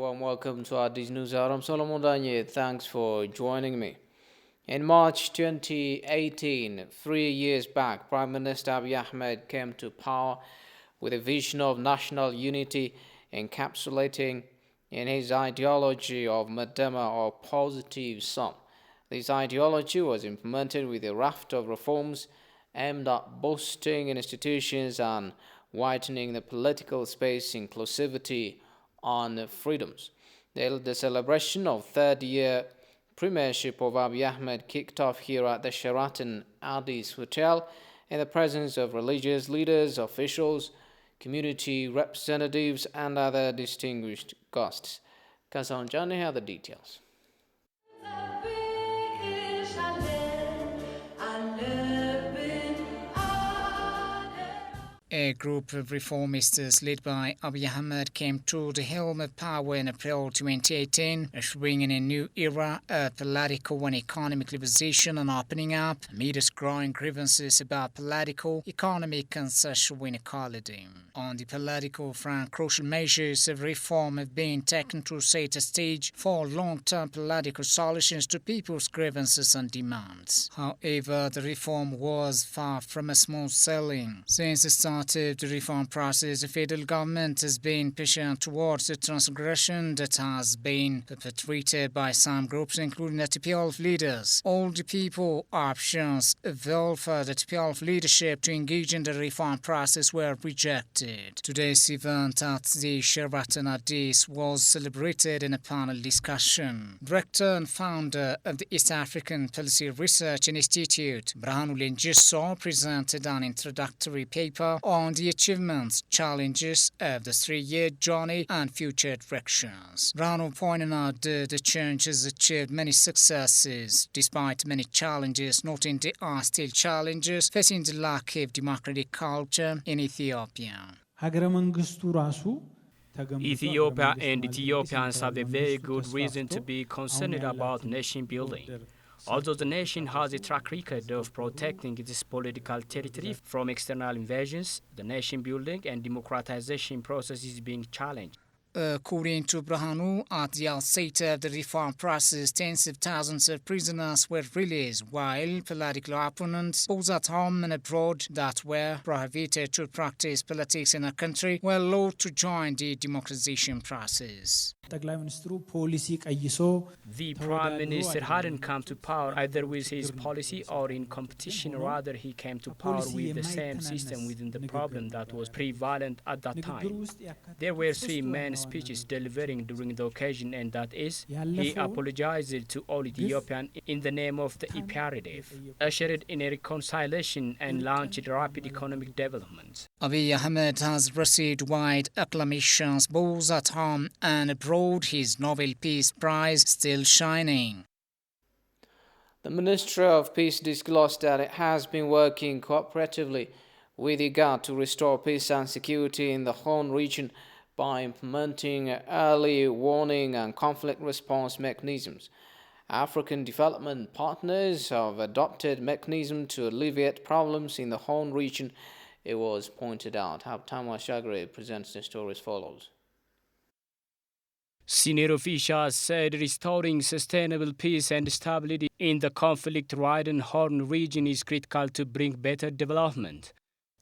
warm welcome to Addis News Hour. I'm Solomon Danye. Thanks for joining me. In March 2018, 3 years back, Prime Minister Abiy Ahmed came to power with a vision of national unity encapsulating in his ideology of Madema or positive sum. This ideology was implemented with a raft of reforms aimed at boosting institutions and widening the political space, inclusivity, and freedoms. The celebration of third-year premiership of Abiy Ahmed kicked off here at the Sheraton Addis Hotel in the presence of religious leaders, officials, community representatives, and other distinguished guests. Kasan Jani had the details. A group of reformists led by Abiy Ahmed came to the helm of power in April 2018, ushering in a new era of political and economic liberalization and opening up amidst growing grievances about political, economic and social inequality. On the political front, crucial measures of reform have been taken to set a stage for long-term political solutions to people's grievances and demands. However, the reform was far from a smooth sailing. Since the start of the reform process, the federal government has been pushing towards the transgression that has been perpetrated by some groups, including the TPLF leaders. All the people options available for the TPLF leadership to engage in the reform process were rejected. Today's event at the Sheraton Addis was celebrated in a panel discussion. Director and founder of the East African Policy Research Institute, Brahanu Lenjiso, presented an introductory paper on the achievements, challenges of the 3-year journey and future directions. Brahanu pointed out that the change has achieved many successes, despite many challenges, noting there are still challenges facing the lack of democratic culture in Ethiopia. Ethiopia and Ethiopians have a very good reason to be concerned about nation building. Although the nation has a track record of protecting its political territory from external invasions, the nation building and democratization process is being challenged. According to Brahanu, at the outset of the reform process, tens of thousands of prisoners were released, while political opponents, both at home and abroad, that were prohibited to practice politics in a country, were allowed to join the democratization process. The Prime Minister hadn't come to power either with his policy or in competition, rather he came to power with the same system within the problem that was prevalent at that time. There were 3 main speeches delivering during the occasion, and that is, he apologized to all Ethiopians in the name of the imperative, ushered in a reconciliation and launched rapid economic development. Abiy Ahmed has received wide acclamations both at home and abroad, his Nobel Peace Prize still shining. The Ministry of Peace disclosed that it has been working cooperatively with IGAD to restore peace and security in the Horn region by implementing early warning and conflict response mechanisms. African development partners have adopted mechanisms to alleviate problems in the Horn region, it was pointed out. Habtama Shagre presents the story as follows. Senior officials said restoring sustainable peace and stability in the conflict-ridden Horn region is critical to bring better development.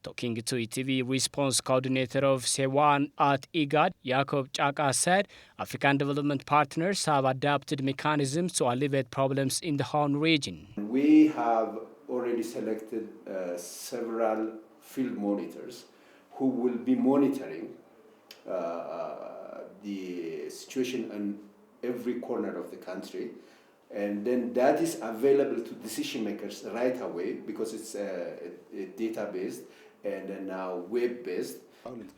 Talking to ETV response coordinator of Sewan at IGAD, Jacob Chaka said African development partners have adapted mechanisms to alleviate problems in the Horn region. We have already selected several field monitors who will be monitoring the situation in every corner of the country, and then that is available to decision makers right away because it's data-based and now web-based.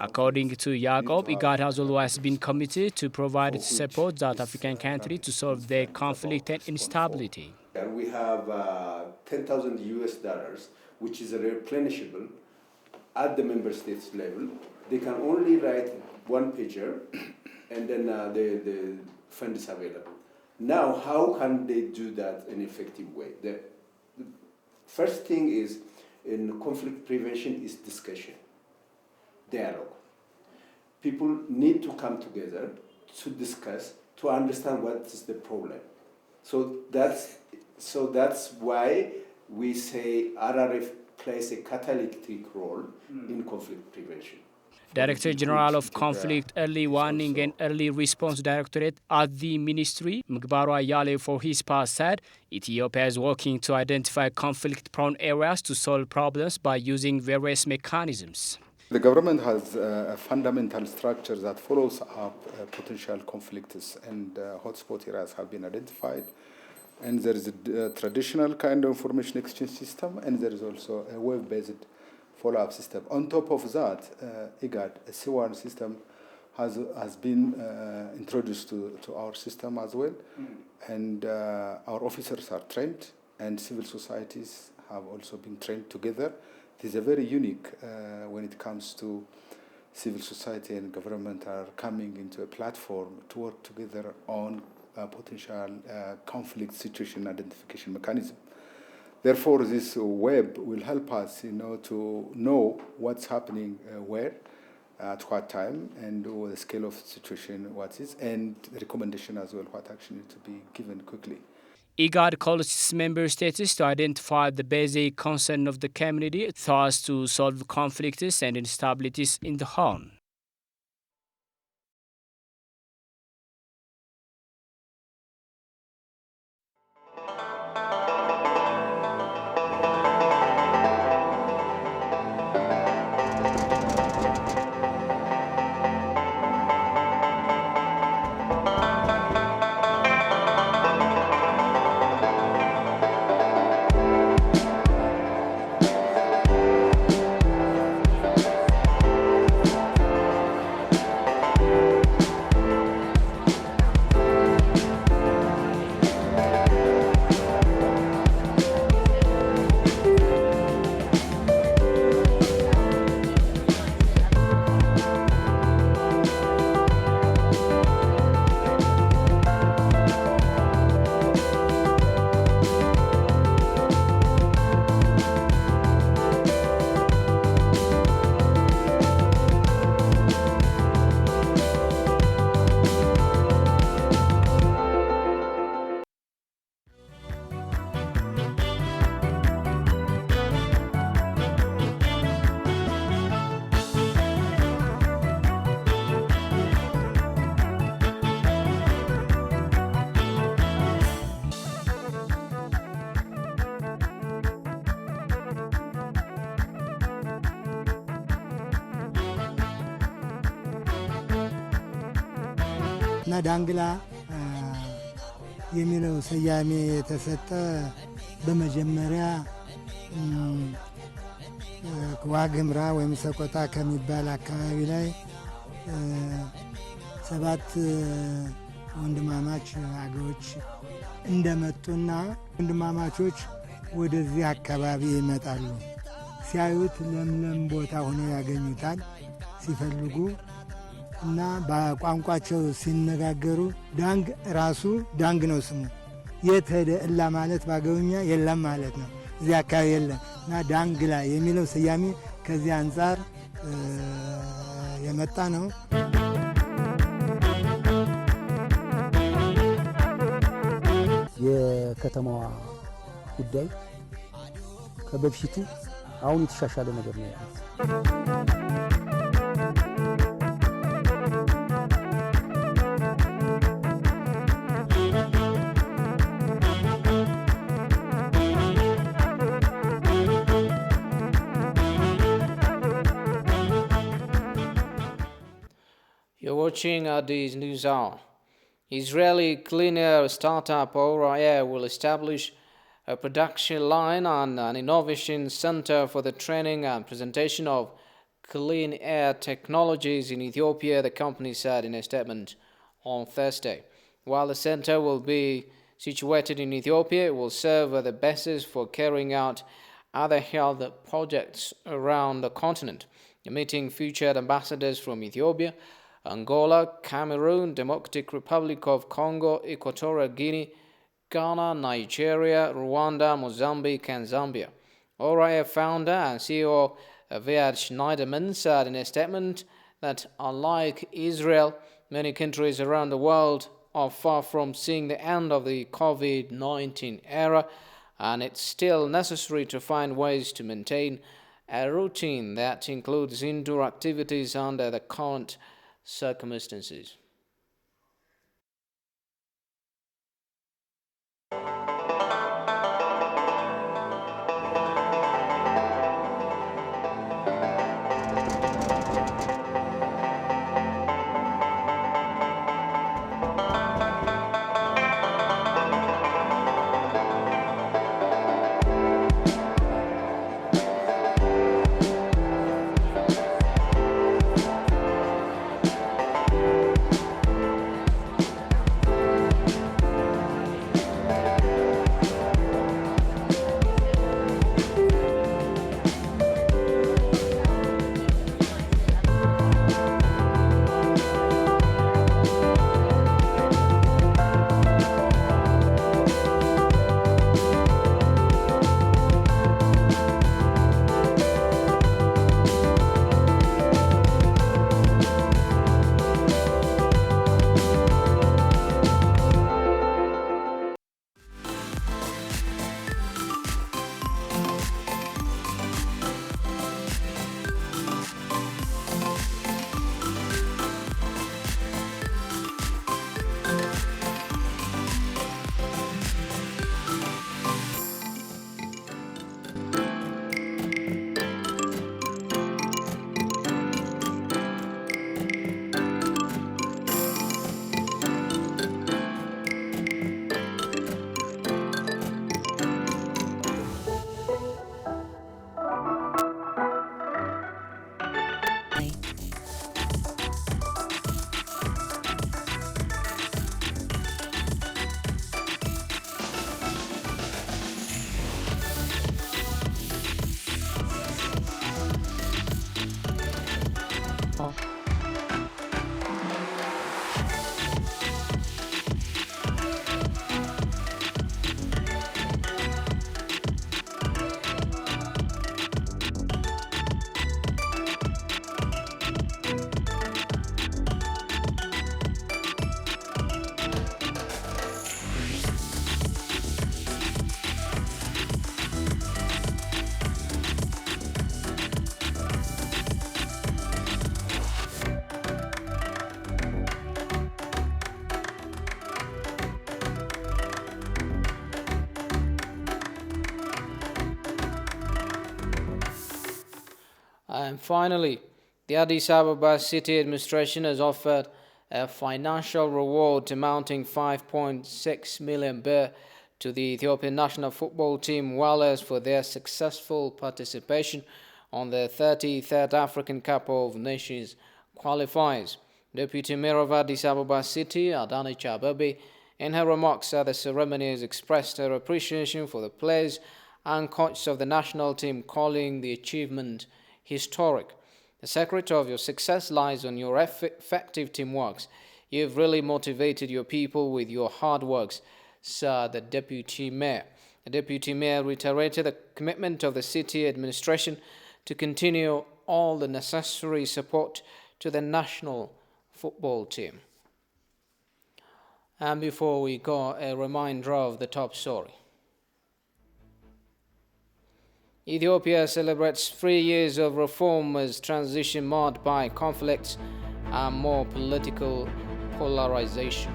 According to Jacob, IGAD has always been committed to provide support to African countries to solve their conflict and instability. We have $10,000 US, which is replenishable at the member states level. They can only write one pager, and then the fund is available. Now, how can they do that in an effective way? The first thing is, in conflict prevention, is discussion, dialogue. People need to come together to discuss, to understand what is the problem. So that's why we say RRF plays a catalytic role in conflict prevention. Director General of Conflict Early Warning and Early Response Directorate at the Ministry, Mgbaru Ayale, for his part said Ethiopia is working to identify conflict-prone areas to solve problems by using various mechanisms. The government has a fundamental structure that follows up potential conflicts, and hotspot areas have been identified. And there is a traditional kind of information exchange system, and there is also a web-based follow-up system. On top of that, IGAD, a C1 system, has been introduced to our system as well. And our officers are trained, and civil societies have also been trained together. It is a very unique when it comes to civil society and government are coming into a platform to work together on potential conflict situation identification mechanism. Therefore, this web will help us, to know what's happening where, at what time, and the scale of situation, what is, and the recommendation as well, what action needs to be given quickly. IGAD calls its member states to identify the basic concern of the community, thus to solve conflicts and instabilities in the Horn. እና ዳንግላ የሚለው ስያሜ የተሰጠ በመጀመሪያ ዋግምራ ወይም ሰቆጣ ከሚባል አካባቢ ላይ 7 ወንድማማች አገዎች እንደመጡና ወንድማማቾች ወደዚህ አካባቢ ይመጣሉ። ሲያዩት ለምለም ቦታ ሆኖ ያገኙታል ሲፈልጉ እና በቋንቋቸው ሲነጋገሩ ዳንግ ራሱ ዳንግ ነው ስሙ። የት ሄደ እላ ማለት ባገውኛ የለም ማለት ነው። እዚህ አካባቢ የለም እና ዳንግላ የሚለው ስያሜ ከዚህ አንጻር የመጣ ነው። የከተማዋ ጉዳይ ከበፊቱ አሁን የተሻሻለ ነገር ነው ያለው። You're watching Addis News Hour. Israeli clean air startup Ora Air will establish a production line and an innovation center for the training and presentation of clean air technologies in Ethiopia, the company said in a statement on Thursday. While the center will be situated in Ethiopia, it will serve as the basis for carrying out other health projects around the continent, meeting featured ambassadors from Ethiopia, Angola, Cameroon, Democratic Republic of Congo, Equatorial Guinea, Ghana, Nigeria, Rwanda, Mozambique, and Zambia. Ora Air founder and CEO Aviad Schneiderman said in a statement that unlike Israel, Many countries around the world are far from seeing the end of the COVID-19 era, and it's still necessary to find ways to maintain a routine that includes indoor activities under the current circumstances. And finally, the Addis Ababa City Administration has offered a financial reward amounting 5.6 million birr to the Ethiopian national football team Wales for their successful participation on the 33rd African Cup of Nations qualifiers. Deputy Mayor of Addis Ababa City, Adanechi Abebe, in her remarks at the ceremony has expressed her appreciation for the players and coach of the national team, calling the achievement historic. The secret of your success lies on your effective teamwork. You've really motivated your people with your hard works, said the Deputy Mayor. The Deputy Mayor reiterated the commitment of the city administration to continue all the necessary support to the national football team. And before we go, a reminder of the top story. Ethiopia celebrates 3 years of reform as transition marred by conflicts and more political polarization.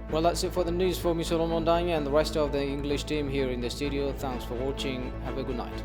Well, that's it for the news for me, Solomon Danya, and the rest of the English team here in the studio. Thanks for watching. Have a good night.